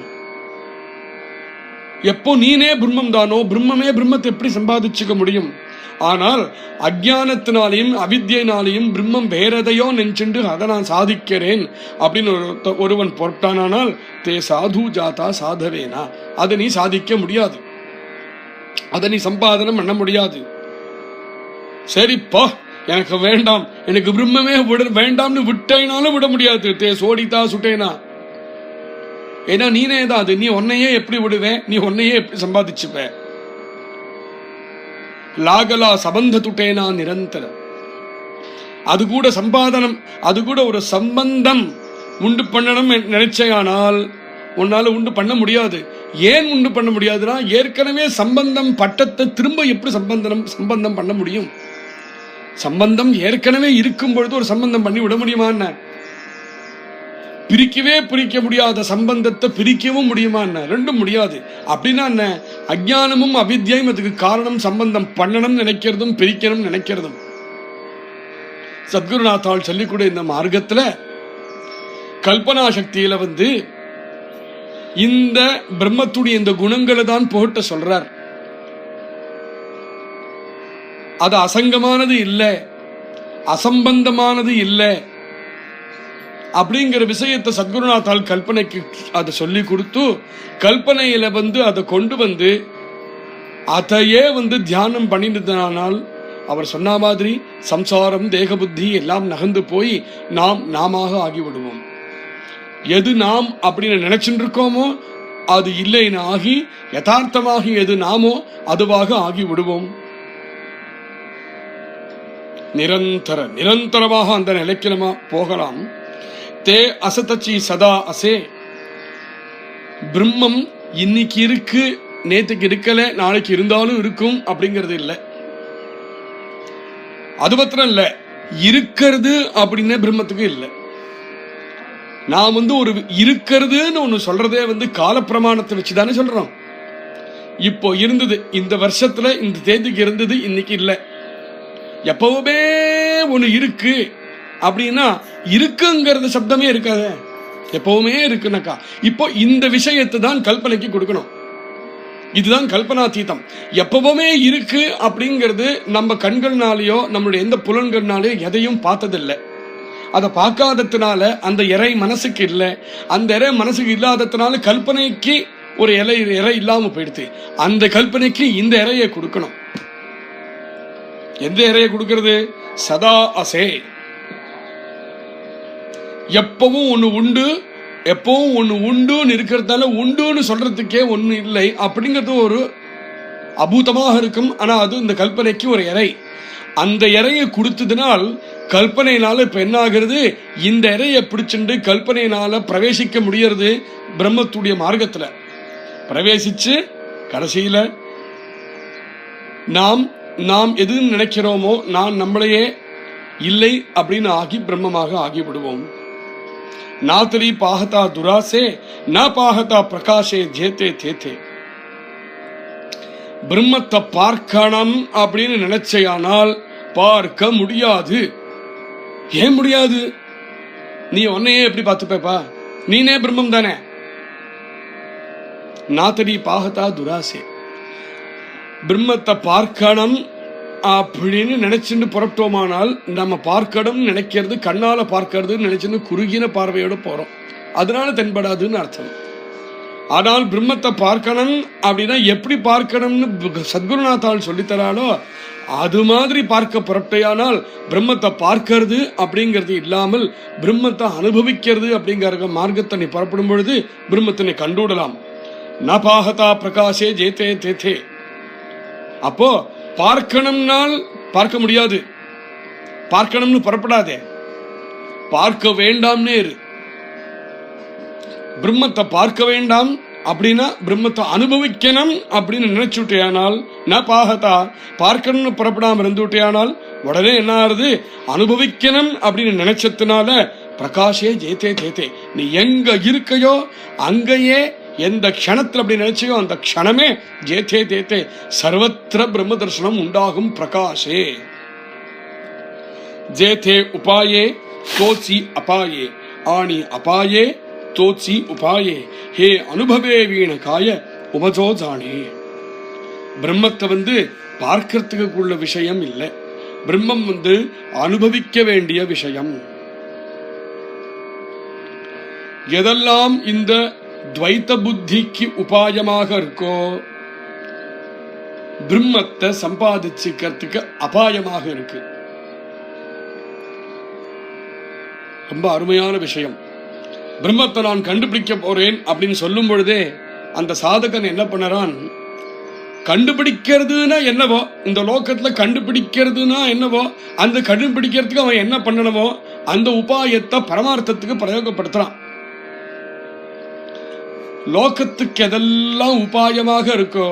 எப்போ நீனே பிரம்மம் தானோ பிரம்மமே பிரம்மத்தை எப்படி சம்பாதிச்சுக்க முடியும்? ஆனால் அஜ்ஞானத்தினாலையும் அவித்யினாலையும் பிரம்மம் வேறதையோ நினைச்சுண்டு அதை நான் சாதிக்கிறேன் அப்படின்னு ஒருவன் பொருட்டானால் தே சாது ஜாத்தா சாதவேனா. அதை நீ சாதிக்க முடியாது, அதை நீ சம்பாதனம் பண்ண முடியாது. சரிப்பா எனக்கு வேண்டாம், எனக்கு பிரம்மமே வேண்டாம்னு விட்டேனாலும் விட முடியாது. தே சோடித்தா சுட்டேனா. ஏன்னா நீனே தான் அது. நீ உன்னையே எப்படி விடுவேன்? நீ உன்னையே எப்படி சம்பாதிச்சுப்ப? லாகலா சபந்த துட்டேனா நிரந்தர. அது கூட சம்பாதனம், அது கூட ஒரு சம்பந்தம் உண்டு பண்ணணும் நினைச்சேயானால் உன்னால உண்டு பண்ண முடியாது. ஏன் உண்டு பண்ண முடியாதுன்னா ஏற்கனவே சம்பந்தம் பட்டத்தை திரும்ப எப்படி சம்பந்தம் பண்ண முடியும்? சம்பந்தம் ஏற்கனவே இருக்கும் பொழுது ஒரு சம்பந்தம் பண்ணி விட முடியுமா? என்ன பிரிக்க முடியாத சம்பந்தத்தை பிரிக்கவும் முடியுமா? என்ன ரெண்டும் முடியாது. அப்படின்னா என்ன? அஜ்ஞானமும் அவித்யும் அதுக்கு காரணம். சம்பந்தம் பண்ணணும் நினைக்கிறதும் பிரிக்கணும் நினைக்கிறதும். சத்குருநாத்தால் சொல்லிக்கூட இந்த மார்க்கத்துல கல்பனா சக்தியில இந்த பிரம்மத்துடைய இந்த குணங்களை தான் புகட்ட சொல்றார். அது அசங்கமானது இல்லை, அசம்பந்தமானது இல்லை அப்படிங்கிற விஷயத்தை சத்குருநாத்தால் கல்பனைக்கு அதை சொல்லி கொடுத்து கல்பனையில அதை கொண்டு வந்து அதையே தியானம் பண்ணினதுனால் அவர் சொன்ன மாதிரி சம்சாரம் தேக புத்தி எல்லாம் நகர்ந்து போய் நாம் நாமாக ஆகிவிடுவோம். எது நாம் அப்படின்னு நினைச்சுட்டு இருக்கோமோ அது இல்லைன்னு ஆகி யதார்த்தமாக எது நாமோ அதுவாக ஆகி விடுவோம். நிரந்தரமாக அந்த நிலைக்கு நம்ம போகலாம். தே அசதச்சி சதா அசே. பிரம்மம் இன்னைக்கு இருக்கு, நேற்றுக்கு இருக்கல, நாளைக்கு இருந்தாலும் இருக்கும் அப்படிங்கிறது இல்லை. அது மாத்திரம் இல்ல, இருக்கிறது அப்படின்னு பிரம்மத்துக்கு இல்லை. நான் ஒரு இருக்கிறதுன்னு ஒண்ணு சொல்றதே காலப்பிரமாணத்தை வச்சுதானே சொல்றோம். இப்போ இருந்தது, இந்த வருஷத்துல இந்த தேதிக்கு இருந்தது, இன்னைக்கு இல்லை. எப்பவுமே ஒண்ணு இருக்கு அப்படின்னா இருக்குங்கிறது சப்தமே இருக்காது, எப்பவுமே இருக்குனாக்கா. இப்போ இந்த விஷயத்தை தான் கல்பனைக்கு கொடுக்கணும். இதுதான் கல்பனாதீதம். எப்பவுமே இருக்கு அப்படிங்கிறது நம்ம கண்கள்னாலேயோ நம்மளுடைய எந்த புலன்கள்னாலேயோ எதையும் பார்த்ததில்லை. அதை பார்க்காததுனால அந்த இறை மனசுக்கு இல்லை. அந்த இறை மனசுக்கு இல்லாததுனால கல்பனைக்கு ஒரு இறை இல்லாம போயிடுது. அந்த கல்பனைக்கு இந்த இறையை கொடுக்கணும். எந்த இறையை கொடுக்கிறது? சதா அசே. எப்பவும் ஒண்ணு உண்டு, எப்பவும் ஒண்ணு உண்டுன்னு இருக்கிறதால உண்டுன்னு சொல்றதுக்கே ஒண்ணு இல்லை அப்படிங்கிறது ஒரு அபூதமாக இருக்கும். ஆனா அது இந்த கல்பனைக்கு ஒரு இறை. அந்த இறையை கொடுத்ததுனால் கல்பனையினால இப்ப என்ன ஆகிறது, இந்த இறையை பிடிச்சுண்டு கல்பனையினால பிரவேசிக்க முடியறது. பிரம்மத்துடைய மார்க்கத்துல பிரவேசிச்சு கடைசியில நாம் எது நினைக்கிறோமோ நான் நம்மளையே இல்லை அப்படின்னு ஆகி பிரம்மமாக ஆகிவிடுவோம். நாத்தரி பாகதா துராசே ந பாகதா பிரகாஷே ஜேதே தேதே. பிரம்மத்தை பார்க்கணும் அப்படின்னு நினைச்சையானால் பார்க்க முடியாது. ஏன் முடியாது? நீ உன்னையே எப்படி பார்த்துப்பா? நீனே பிரம்மம் தானே. நாத்தரி பாகதா துராசே. பிரம்மத்தை பார்க்கணும் அப்படின்னு நினைச்சுட்டு புறப்பட்டோமானால் நம்ம பார்க்கணும் நினைக்கிறது கண்ணால பார்க்கறது நினைச்சுன்னு குறுகின பார்வையோட போறோம். அதனால தென்படாதுன்னு அர்த்தம். ஆனால் பிரம்மத்தை பார்க்கணும் அப்படின்னா எப்படி பார்க்கணும்னு சத்குருநாத்தால் சொல்லித்தராலோ அது மாதிரி பார்க்க புறப்பட்டையானால் பிரம்மத்தை பார்க்கிறது அப்படிங்கிறது இல்லாமல் பிரம்மத்தை அனுபவிக்கிறது அப்படிங்கிற மார்க்கத்தை நீ புறப்படும் பொழுது பிரம்மத்தை நீ கண்டுவிடலாம். ந பாகதா பிரகாஷே ஜேதே தேதே. அப்போ பார்க்கணும்னால் பார்க்க முடியாது. பார்க்கணும்னு புறப்படாதே, பார்க்க வேண்டாம்னே இரு. பிரம்மத்தை பார்க்க வேண்டாம் அப்படின்னா பிரம்மத்தை அனுபவிக்கணும் அப்படின்னு நினைச்சுட்டேயானால் ந பாகதா, பார்க்கணும்னு புறப்படாம இருந்துட்டேயானால் உடனே என்ன ஆகுது, அனுபவிக்கணும் அப்படின்னு நினைச்சதுனால பிரகாஷே ஜேதே ஜேதே. நீ எங்க இருக்கையோ அங்கேயே எந்த க்ஷணத்தில் அப்படி நினைச்சையோ அந்த க்ஷணமே ஜேதே தேதே சர்வத்திர பிரம்ம தர்சனம் உண்டாகும். பிரகாஷே ஜேதே உபாயே தோச்சி அபாயே ஆணி அபாயே தோச்சி உபாயே ஹே அனுபவே வீண காய உபஜோ ஜானே. பிரம்மத்தை பார்க்கறதுக்கு உள்ள விஷயம் இல்லை, பிரம்மம் அனுபவிக்க வேண்டிய விஷயம். எதெல்லாம் இந்த துவைத்த புத்திக்கு உபாயமாக இருக்கோ பிரம்மத்தை சம்பாதிச்சுக்கிறதுக்கு அபாயமாக இருக்கு. ரொம்ப அருமையான விஷயம். பிரம்மத்தை நான் கண்டுபிடிக்க போறேன் அப்படின்னு சொல்லும் பொழுதே அந்த சாதகன் என்ன பண்ணறான், கண்டுபிடிக்கிறதுனா என்னவோ, இந்த லோகத்துல கண்டுபிடிக்கிறதுனா என்னவோ அந்த கண்டுபிடிக்கிறதுக்கு அவன் என்ன பண்ணணுமோ அந்த உபாயத்தை பரமார்த்தத்துக்கு பிரயோகப்படுத்துறான். லோகத்துக்கு எதெல்லாம் உபாயமாக இருக்கோ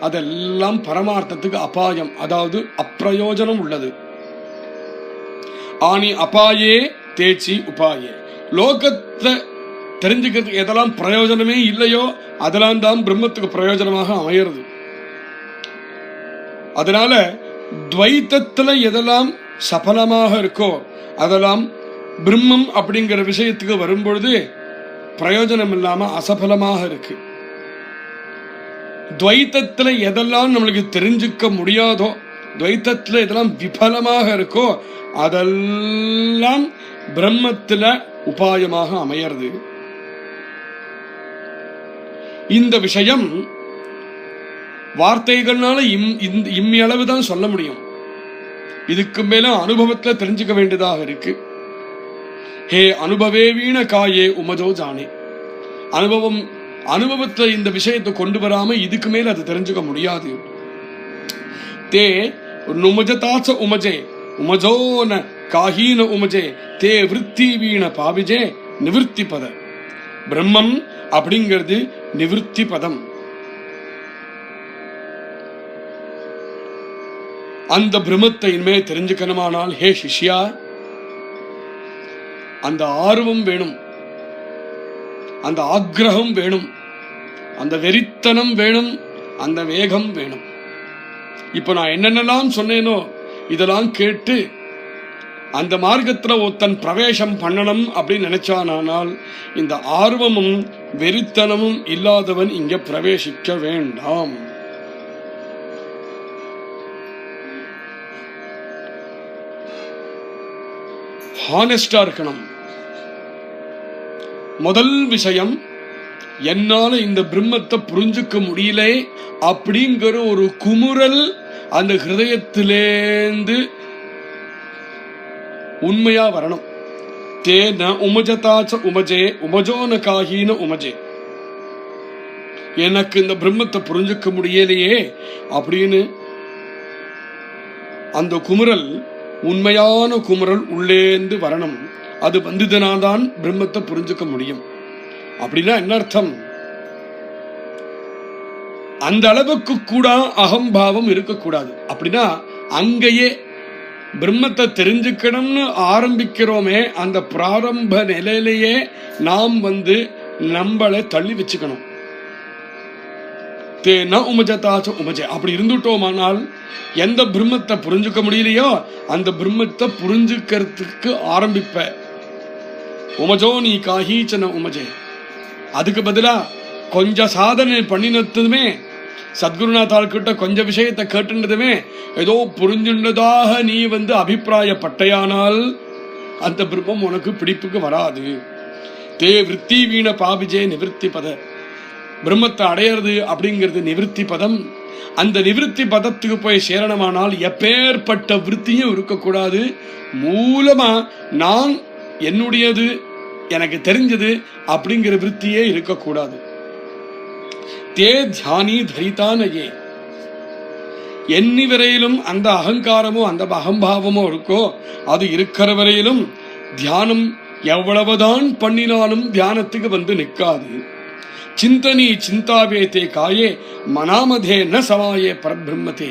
அதெல்லாம் பரமார்த்தத்துக்கு அபாயம், அதாவது அப்பிரயோஜனம் உள்ளது. ஆனி அபாயே தேச்சி உபாயே. லோகத்தை தெரிஞ்சுக்கிறதுக்கு எதெல்லாம் பிரயோஜனமே இல்லையோ அதெல்லாம் தான் பிரம்மத்துக்கு பிரயோஜனமாக அமையிறது. அதனால துவைத்தத்துல எதெல்லாம் சபலமாக இருக்கோ அதெல்லாம் பிரம்மம் அப்படிங்கிற விஷயத்துக்கு வரும்பொழுது பிரயோஜனம் இல்லாம அசபலமாக இருக்கு. துவைத்தத்துல எதெல்லாம் நம்மளுக்கு தெரிஞ்சுக்க முடியாதோ, துவைத்தத்துல எதெல்லாம் விபலமாக இருக்கோ அதெல்லாம் பிரம்மத்துல உபாயமாக அமையறது. இந்த விஷயம் வார்த்தைகள்னால இம்மியளவுதான் சொல்ல முடியும். இதுக்கு மேல அனுபவத்துல தெரிஞ்சுக்க வேண்டியதாக இருக்கு. ஹே அனுபவே வீண காயே உமஜோ ஜானே. அனுபவத்துல இந்த விஷயத்தை கொண்டு வராம இதுக்கு மேல அது தெரிஞ்சுக்க முடியாது. தே நுமஜதாச்ச உமஜே உமஜோன காஹீன உமஜே தே விருத்தி வீண பாவிஜே நிவிருத்தி பத. பிரம்மம் அப்படிங்கிறது நிவிருத்தி பதம். அந்த பிரம்மத்தை இனிமே தெரிஞ்சுக்கணுமானால் ஹே சிஷ்யா, அந்த ஆர்வம் வேணும், அந்த ஆக்ரகம் வேணும், அந்த வெறித்தனம் வேணும், அந்த வேகம் வேணும். இப்ப நான் என்னென்னலாம் சொன்னேனோ இதெல்லாம் கேட்டு அந்த மார்க்கத்துல ஒருத்தன் பிரவேசம் பண்ணணும் அப்படின்னு நினைச்சானால் இந்த ஆர்வமும் வெறித்தனமும் இல்லாதவன் இங்க பிரவேசிக்க வேண்டாம். ஹானஸ்டா இருக்கணும். முதல் விஷயம், என்னால இந்த பிரம்மத்தை புரிஞ்சுக்க முடியல அப்படிங்கிற ஒரு குமுறல் அந்த ஹிருதயத்திலேந்து உண்மையா வரணும். தேன உமஜதாச்ச உமஜே உமஜோன காஹீன உமஜே. எனக்கு இந்த பிரம்மத்தை புரிஞ்சுக்க முடியலையே அப்படின்னு அந்த குமுறல் உண்மையான குமுறல் உள்ளேந்து வரணும். அது வந்ததுனாதான் பிரம்மத்தை புரிஞ்சுக்க முடியும். அப்படின்னா என்ன அர்த்தம்? அந்த அளவுக்கு கூட அகம்பாவம் இருக்கக்கூடாது. அப்படின்னா அங்கேயே பிரம்மத்தை தெரிஞ்சுக்கணும்னு ஆரம்பிக்கிறோமே, அந்த பிராரம்ப நிலையிலேயே நாம் நம்மளை தள்ளி வச்சுக்கணும். தேன உமஜதாச்ச உமஜே அப்படி இருந்துட்டோமானால் எந்த பிரம்மத்தை புரிஞ்சுக்க முடியலையோ அந்த பிரம்மத்தை புரிஞ்சுக்கிறதுக்கு ஆரம்பிப்ப. உமஜோ நீ காஹீச்சன உமஜே. அதுக்கு பதிலா கொஞ்சம் சாதனை பண்ணினதுமே, சத்குருநாத்தால் கிட்ட கொஞ்சம் விஷயத்தை கேட்டுனதுமே ஏதோ புரிஞ்சுள்ளதாக நீ அபிப்பிராயப்பட்டையானால் அந்த பிரம்மம் உனக்கு பிடிப்புக்கு வராது. தே விருத்தி வீண பாபிஜே நிவிருத்தி பத. பிரம்மத்தை அடையிறது அப்படிங்கிறது நிவிருத்தி பதம். அந்த நிவிருத்தி பதத்துக்கு போய் சேரணமானால் எப்பேற்பட்ட விருத்தியும் இருக்கக்கூடாது. மூலமா நான் என்னுடையது, எனக்கு தெரிஞ்சது அப்படிங்கிற விருத்தியே இருக்கக்கூடாது. தே தியானி தரிதானையே. எண்ணி வரையிலும் அந்த அகங்காரமோ அந்த அகம்பாவமோ இருக்கோ அது இருக்கிற வரையிலும் தியானம் எவ்வளவுதான் பண்ணினாலும் தியானத்துக்கு நிற்காது. சிந்தனி சிந்தாவே தே காயே மனாமதே ந சமாயே பரபிரம்மத்தே.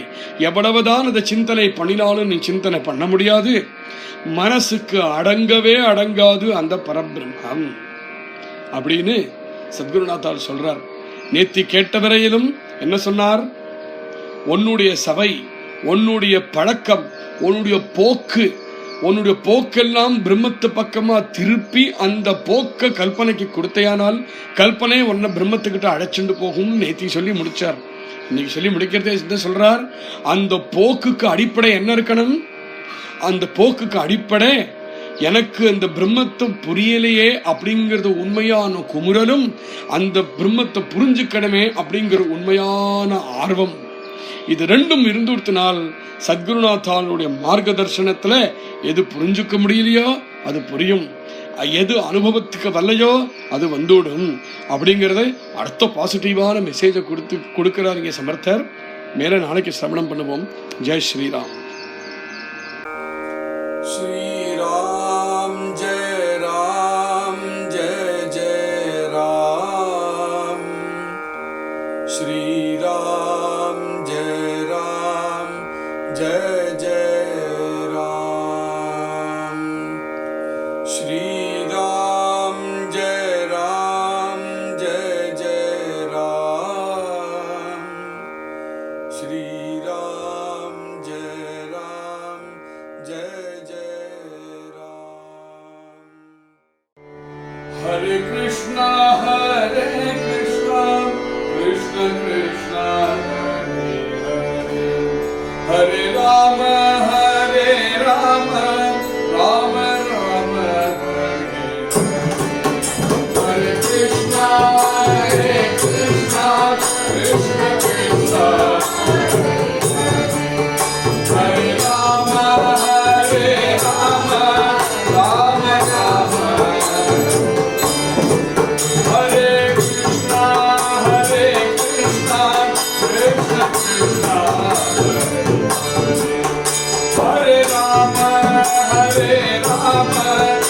எவ்வளவுதான் அதை சிந்தனை பண்ணினாலும் நீ சிந்தனை பண்ண முடியாது. மனசுக்கு அடங்கவே அடங்காது அந்த பரபிரம்மம் அப்படின்னு சத்குருநாத்தால் சொல்றார். நேத்தி கேட்ட வரையிலும் என்ன சொன்னார்? உன்னுடைய சபை, உன்னுடைய பழக்கம், உன்னுடைய போக்கு, உன்னுடைய போக்கெல்லாம் பிரம்மத்து பக்கமா திருப்பி அந்த போக்க கல்பனைக்கு கொடுத்தையானால் கல்பனை உன்னை பிரம்மத்துக்கிட்ட அழைச்சுண்டு போகும்னு நேத்தி சொல்லி முடிச்சார். இன்னைக்கு சொல்லி முடிக்கிறதே சொல்றார். அந்த போக்குக்கு அடிப்படை என்ன இருக்கணும்? அந்த போக்குக்கு அடிப்படை எனக்கு அந்த பிரம்மத்தை புரியலையே அப்படிங்கிறது உண்மையான குமுறலும், அந்த பிரம்மத்தை புரிஞ்சுக்கணுமே அப்படிங்கிற உண்மையான ஆர்வம், இது ரெண்டும் இருந்துடுத்தினால் சத்குருநாத்தாளுடைய மார்க்கதர்சனத்துல எது புரிஞ்சுக்க முடியலையோ அது புரியும், எது அனுபவத்துக்கு வரலையோ அது வந்துடும் அப்படிங்கறத அடுத்த பாசிட்டிவான மெசேஜை கொடுக்கிறார் இங்க சமர்த்தர். மேல நாளைக்கு சிரவணம் பண்ணுவோம். ஜெய் ஸ்ரீராம். ஸ்ரீராம் ஜெய ராம் ஜெய ஜெய ராம். ஸ்ரீராம் ஜெய ராம் ஜெய ஜெய ராம். ஸ்ரீராம் ஜெய ராம் ஜெய ஜெய ராம். ஸ்ரீராம் ஜெய Ram Jaya Jaya Ram. Hare Krishna Hare Rama, Rama Rama, Hare Krishna, Krishna Krishna, Hare Rama, Rama Rama, Hare Krishna, Krishna Krishna, Hare Rama, Rama